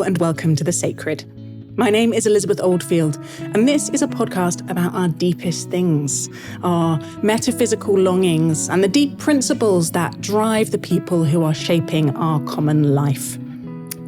and welcome to The Sacred. My name is Elizabeth Oldfield, and this is a podcast about our deepest things, our metaphysical longings, and the deep principles that drive the people who are shaping our common life.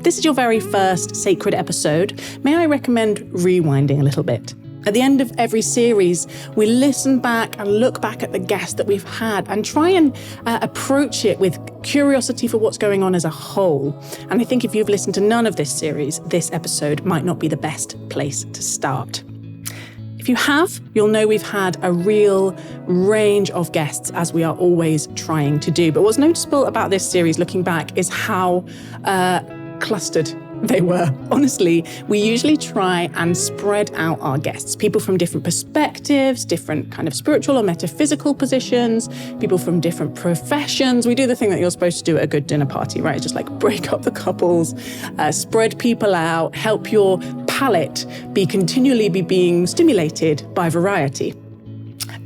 This is your very first Sacred episode. May I recommend rewinding a little bit? At the end of every series, we listen back and look back at the guests that we've had and try and approach it with curiosity for what's going on as a whole. And I think if you've listened to none of this series, this episode might not be the best place to start. If you have, you'll know we've had a real range of guests, as we are always trying to do. But what's noticeable about this series, looking back, is how clustered they were. Honestly, we usually try and spread out our guests, people from different perspectives, different kind of spiritual or metaphysical positions, people from different professions. We do the thing that you're supposed to do at a good dinner party, right? It's just like break up the couples, spread people out, help your palate be continually being stimulated by variety.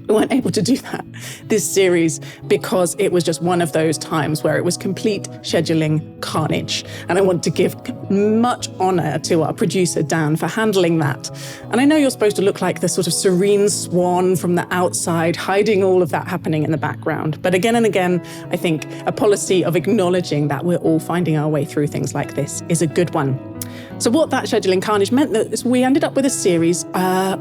We weren't able to do that this series because it was just one of those times where it was complete scheduling carnage. And I want to give much honour to our producer, Dan, for handling that. And I know you're supposed to look like the sort of serene swan from the outside, hiding all of that happening in the background. But again and again, I think a policy of acknowledging that we're all finding our way through things like this is a good one. So what that scheduling carnage meant is we ended up with a series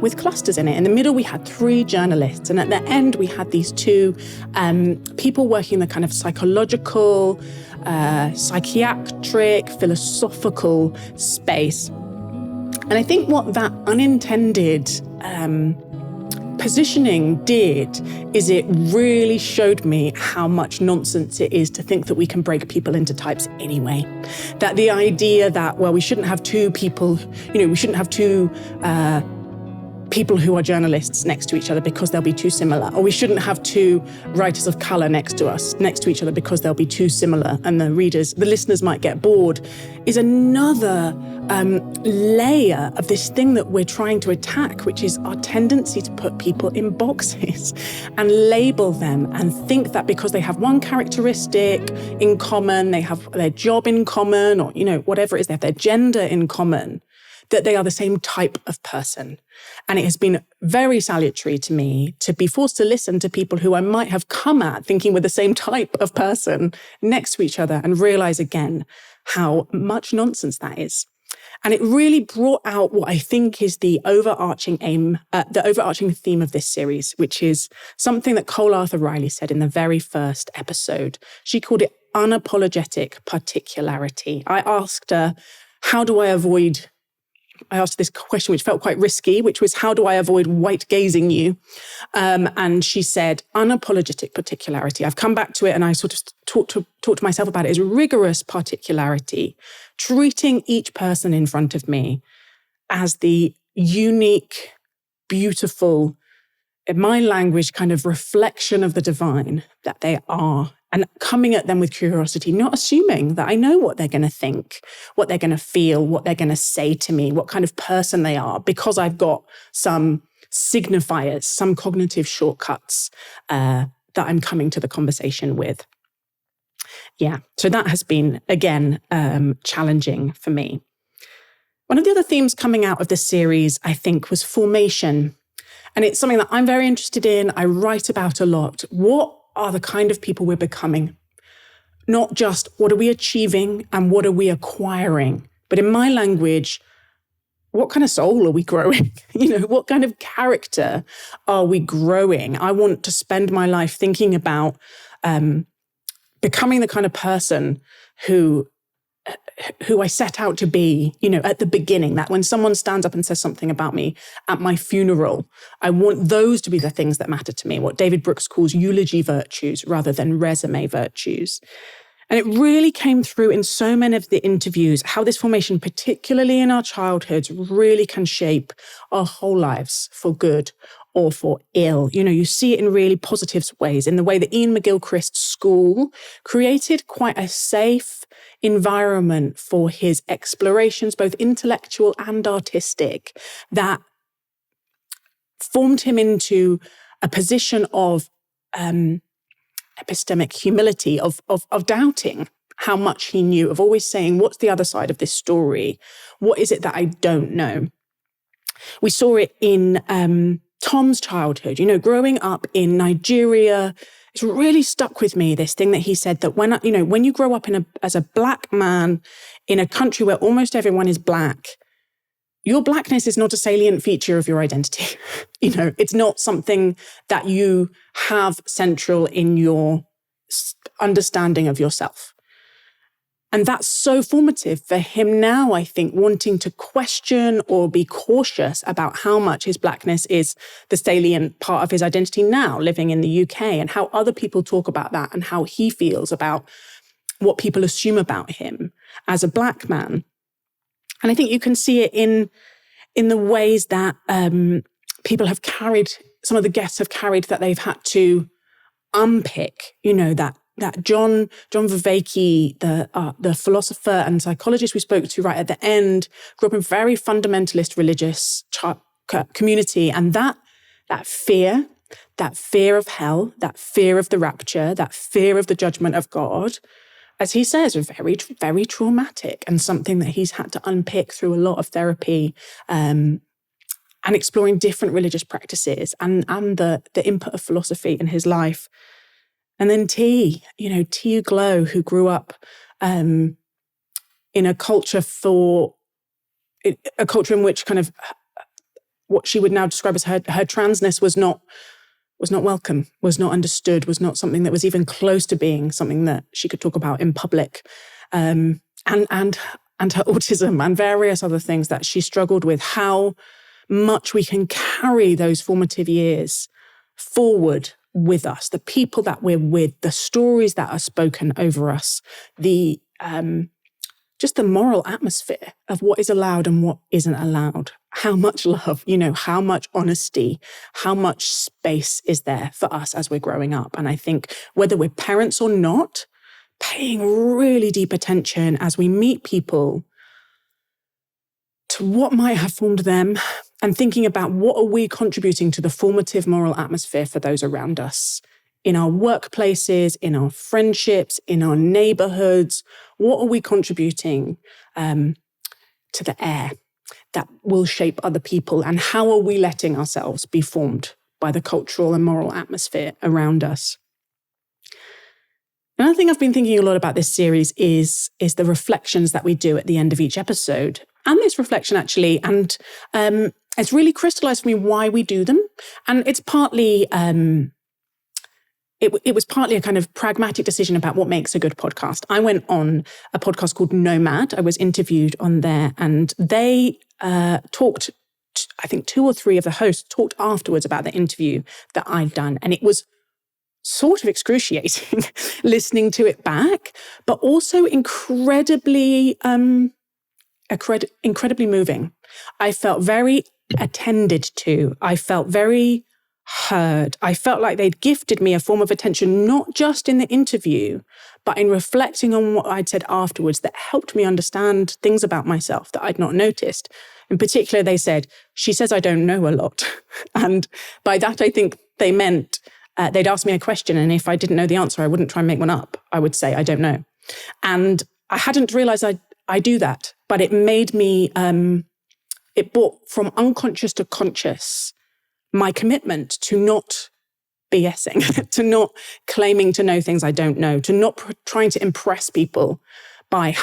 with clusters in it. In the middle, we had 3 journalists. And at the end, we had these 2 people working in the kind of psychological, psychiatric, philosophical space. And I think what that unintended positioning did is it really showed me how much nonsense it is to think that we can break people into types anyway. That the idea that, well, we shouldn't have 2 people, we shouldn't have 2 people who are journalists next to each other because they'll be too similar. Or we shouldn't have 2 writers of colour next to each other because they'll be too similar and the listeners might get bored, is another layer of this thing that we're trying to attack, which is our tendency to put people in boxes and label them and think that because they have one characteristic in common, they have their job in common, or, whatever it is, they have their gender in common, that they are the same type of person. And it has been very salutary to me to be forced to listen to people who I might have come at thinking we're the same type of person next to each other and realize again how much nonsense that is. And it really brought out what I think is the overarching theme of this series, which is something that Cole Arthur Riley said in the very first episode. She called it unapologetic particularity. I asked her, I asked this question, which felt quite risky, which was, how do I avoid white gazing you? And she said, unapologetic particularity. I've come back to it and I sort of talked to myself about it as rigorous particularity, treating each person in front of me as the unique, beautiful, in my language, kind of reflection of the divine that they are. And coming at them with curiosity, not assuming that I know what they're going to think, what they're going to feel, what they're going to say to me, what kind of person they are, because I've got some signifiers, some cognitive shortcuts that I'm coming to the conversation with. Yeah, so that has been, again, challenging for me. One of the other themes coming out of this series, I think, was formation. And it's something that I'm very interested in. I write about a lot. What are the kind of people we're becoming? Not just what are we achieving and what are we acquiring, but in my language, what kind of soul are we growing? What kind of character are we growing? I want to spend my life thinking about becoming the kind of person who I set out to be, at the beginning, that when someone stands up and says something about me at my funeral, I want those to be the things that matter to me, what David Brooks calls eulogy virtues rather than resume virtues. And it really came through in so many of the interviews, how this formation, particularly in our childhoods, really can shape our whole lives for good or for ill. You see it in really positive ways, in the way that Iain McGilchrist's school created quite a safe environment for his explorations, both intellectual and artistic, that formed him into a position of epistemic humility, of doubting how much he knew, of always saying, what's the other side of this story? What is it that I don't know? We saw it in Tom's childhood, growing up in Nigeria. It's really stuck with me, this thing that he said, that when you grow up as a black man in a country where almost everyone is black, your blackness is not a salient feature of your identity. It's not something that you have central in your understanding of yourself. And that's so formative for him now, I think, wanting to question or be cautious about how much his blackness is the salient part of his identity now, living in the UK, and how other people talk about that and how he feels about what people assume about him as a black man. And I think you can see it in the ways that people have carried, some of the guests have carried, that they've had to unpick, that John Vervaeke, the philosopher and psychologist we spoke to right at the end, grew up in a very fundamentalist religious community. And that fear of hell, that fear of the rapture, that fear of the judgment of God, as he says, very, very traumatic, and something that he's had to unpick through a lot of therapy and exploring different religious practices and the input of philosophy in his life. And then T Uglow, who grew up in a culture in which kind of what she would now describe as her transness was not welcome, was not understood, was not something that was even close to being something that she could talk about in public, and her autism and various other things that she struggled with. How much we can carry those formative years forward with us, the people that we're with, the stories that are spoken over us, the just the moral atmosphere of what is allowed and what isn't allowed. How much love, how much honesty, how much space is there for us as we're growing up. And I think whether we're parents or not, paying really deep attention as we meet people to what might have formed them, and thinking about what are we contributing to the formative moral atmosphere for those around us, in our workplaces, in our friendships, in our neighborhoods. What are we contributing to the air that will shape other people? And how are we letting ourselves be formed by the cultural and moral atmosphere around us? Another thing I've been thinking a lot about this series is the reflections that we do at the end of each episode. And this reflection actually, and it's really crystallized for me why we do them. And it's partly, it was partly a kind of pragmatic decision about what makes a good podcast. I went on a podcast called Nomad. I was interviewed on there, and they talked, I think 2 or 3 of the hosts talked afterwards about the interview that I'd done. And it was sort of excruciating listening to it back, but also incredibly moving. I felt very attended to. I felt very heard. I felt like they'd gifted me a form of attention, not just in the interview, but in reflecting on what I'd said afterwards, that helped me understand things about myself that I'd not noticed. In particular, they said, she says I don't know a lot. And by that, I think they meant they'd ask me a question, and if I didn't know the answer, I wouldn't try and make one up. I would say, I don't know. And I hadn't realized I do that, but it made me, it brought from unconscious to conscious my commitment to not BSing, to not claiming to know things I don't know, to not trying to impress people by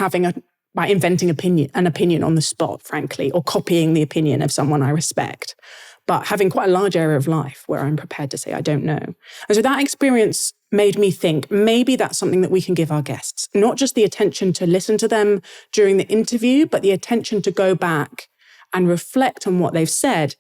inventing an opinion on the spot, frankly, or copying the opinion of someone I respect, but having quite a large area of life where I'm prepared to say I don't know. And so that experience made me think maybe that's something that we can give our guests, not just the attention to listen to them during the interview, but the attention to go back and reflect on what they've said.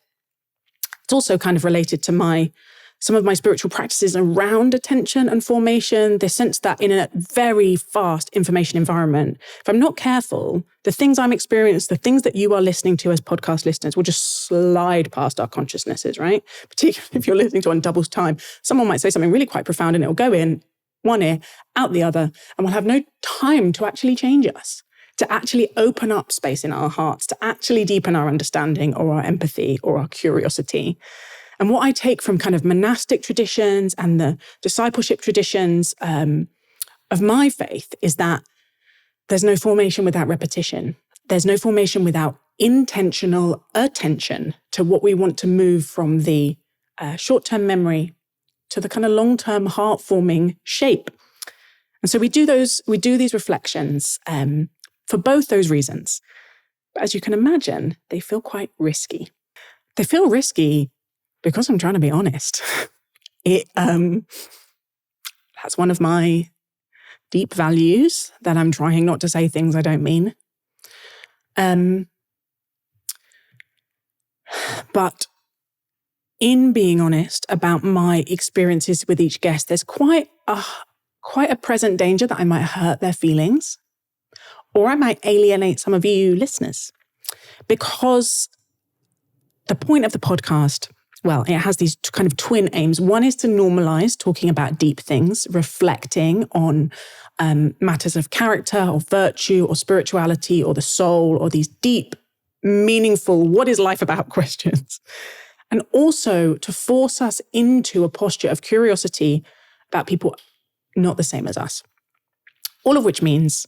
It's also kind of related to some of my spiritual practices around attention and formation, the sense that in a very fast information environment, if I'm not careful, the things I'm experiencing, the things that you are listening to as podcast listeners will just slide past our consciousnesses, right? Particularly if you're listening to on double time. Someone might say something really quite profound and it'll go in one ear, out the other, and we'll have no time to actually change us, to actually open up space in our hearts, to actually deepen our understanding or our empathy or our curiosity. And what I take from kind of monastic traditions and the discipleship traditions of my faith is that There's no formation without repetition. There's no formation without intentional attention to what we want to move from the short-term memory to the kind of long-term heart-forming shape. And so we do these reflections for both those reasons. But as you can imagine, they feel quite risky. They feel risky because I'm trying to be honest. That's one of my deep values, that I'm trying not to say things I don't mean. But in being honest about my experiences with each guest, there's quite a present danger that I might hurt their feelings, or I might alienate some of you listeners. Because the point of the podcast, well, it has these kind of twin aims. One is to normalize talking about deep things, reflecting on matters of character or virtue or spirituality or the soul, or these deep, meaningful, what is life about questions. And also to force us into a posture of curiosity about people not the same as us. All of which means,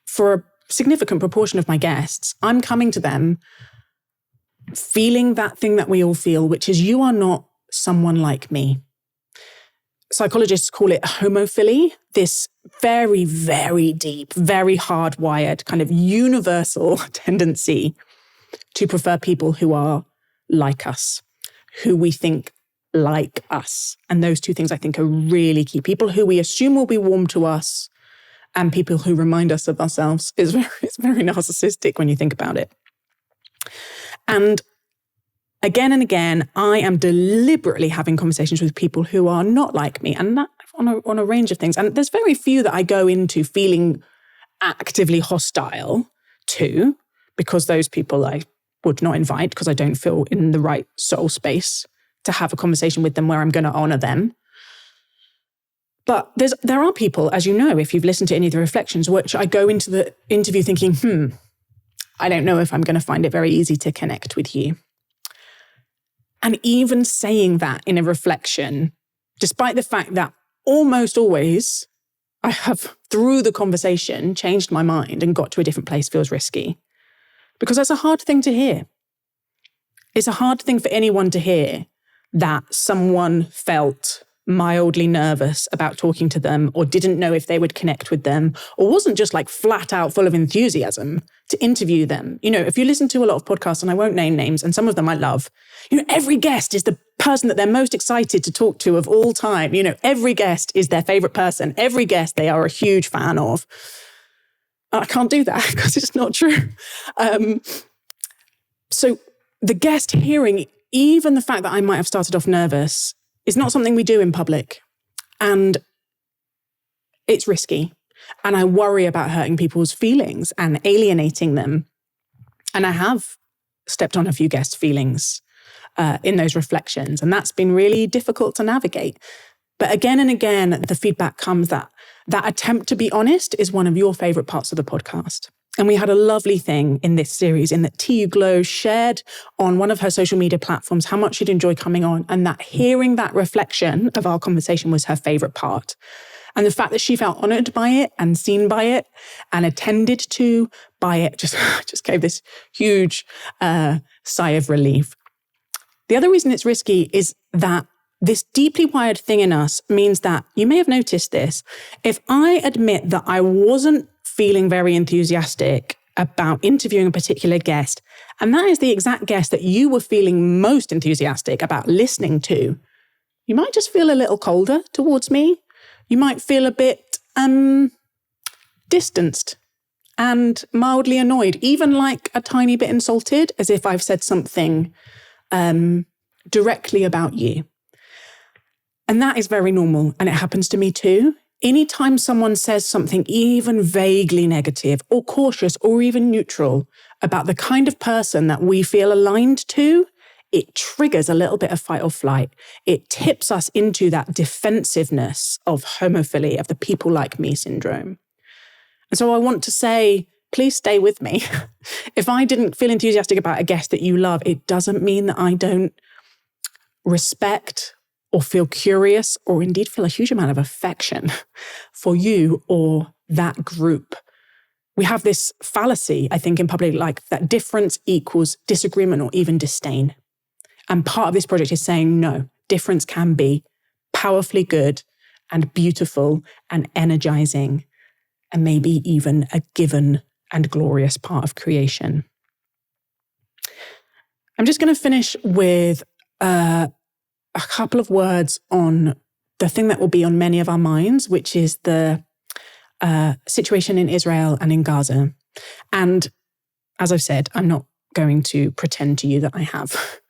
for a significant proportion of my guests, I'm coming to them feeling that thing that we all feel, which is, you are not someone like me. Psychologists call it homophily, this very, very deep, very hardwired, kind of universal tendency to prefer people who are like us, who we think like us. And those two things I think are really key. People who we assume will be warm to us, and people who remind us of ourselves. It's very narcissistic when you think about it. And again, I am deliberately having conversations with people who are not like me, and that on a range of things. And there's very few that I go into feeling actively hostile to, because those people I would not invite, because I don't feel in the right soul space to have a conversation with them where I'm going to honor them. But there are people, as you know, if you've listened to any of the reflections, which I go into the interview thinking, I don't know if I'm going to find it very easy to connect with you. And even saying that in a reflection, despite the fact that almost always I have, through the conversation, changed my mind and got to a different place, feels risky. Because that's a hard thing to hear. It's a hard thing for anyone to hear, that someone felt mildly nervous about talking to them, or didn't know if they would connect with them, or wasn't just like flat out full of enthusiasm to interview them. You know, if you listen to a lot of podcasts, and I won't name names, and some of them I love, you know, every guest is the person that they're most excited to talk to of all time. You know, every guest is their favorite person. Every guest they are a huge fan of. I can't do that because it's not true. So the guest hearing, even the fact that I might have started off nervous, is not something we do in public. And it's risky. And I worry about hurting people's feelings and alienating them. And I have stepped on a few guests' feelings in those reflections. And that's been really difficult to navigate. But again and again, the feedback comes that attempt to be honest is one of your favorite parts of the podcast. And we had a lovely thing in this series in that Uglow shared on one of her social media platforms how much she'd enjoy coming on, and that hearing that reflection of our conversation was her favorite part. And the fact that she felt honored by it and seen by it and attended to by it just gave this huge sigh of relief. The other reason it's risky is that this deeply wired thing in us means that, you may have noticed this, if I admit that I wasn't feeling very enthusiastic about interviewing a particular guest, and that is the exact guest that you were feeling most enthusiastic about listening to, you might just feel a little colder towards me. You might feel a bit distanced and mildly annoyed, even like a tiny bit insulted, as if I've said something directly about you. And that is very normal, and it happens to me too. Anytime someone says something even vaguely negative or cautious or even neutral about the kind of person that we feel aligned to, it triggers a little bit of fight or flight. It tips us into that defensiveness of homophily, of the people like me syndrome. And so I want to say, please stay with me. If I didn't feel enthusiastic about a guest that you love, it doesn't mean that I don't respect or feel curious or indeed feel a huge amount of affection for you or that group. we have this fallacy, I think, in public life that difference equals disagreement or even disdain. And part of this project is saying, no, difference can be powerfully good and beautiful and energizing and maybe even a given and glorious part of creation. I'm just going to finish with a couple of words on the thing that will be on many of our minds, which is the situation in Israel and in Gaza. And as I've said, I'm not going to pretend to you that I have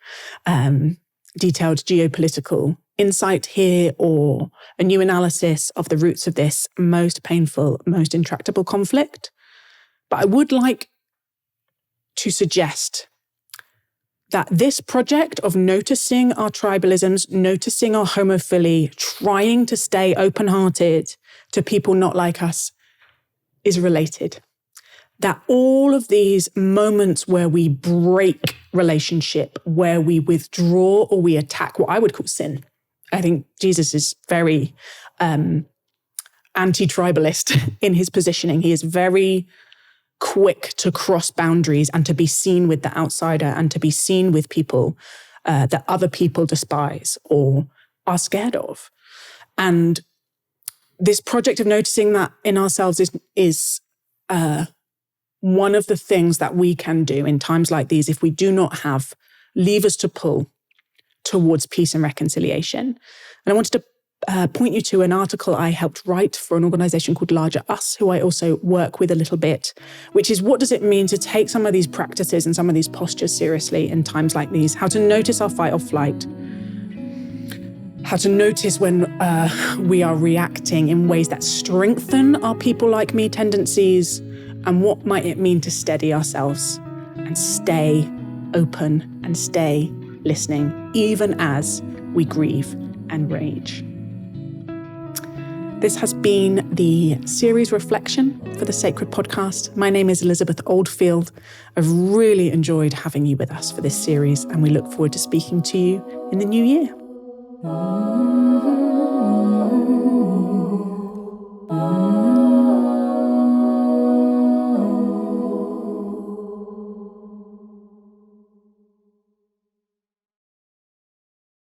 detailed geopolitical insight here or a new analysis of the roots of this most painful, most intractable conflict. But I would like to suggest that this project of noticing our tribalisms, noticing our homophily, trying to stay open-hearted to people not like us is related. That all of these moments where we break relationship, where we withdraw or we attack what I would call sin. I think Jesus is very anti-tribalist in his positioning. He is very quick to cross boundaries and to be seen with the outsider and to be seen with people that other people despise or are scared of. And this project of noticing that in ourselves is one of the things that we can do in times like these if we do not have levers to pull towards peace and reconciliation. And I wanted to point you to an article I helped write for an organization called Larger Us, who I also work with a little bit, which is what does it mean to take some of these practices and some of these postures seriously in times like these, how to notice our fight or flight, how to notice when we are reacting in ways that strengthen our people like me tendencies, and what might it mean to steady ourselves and stay open and stay listening, even as we grieve and rage. This has been the series Reflection for the Sacred Podcast. My name is Elizabeth Oldfield. I've really enjoyed having you with us for this series, and we look forward to speaking to you in the new year.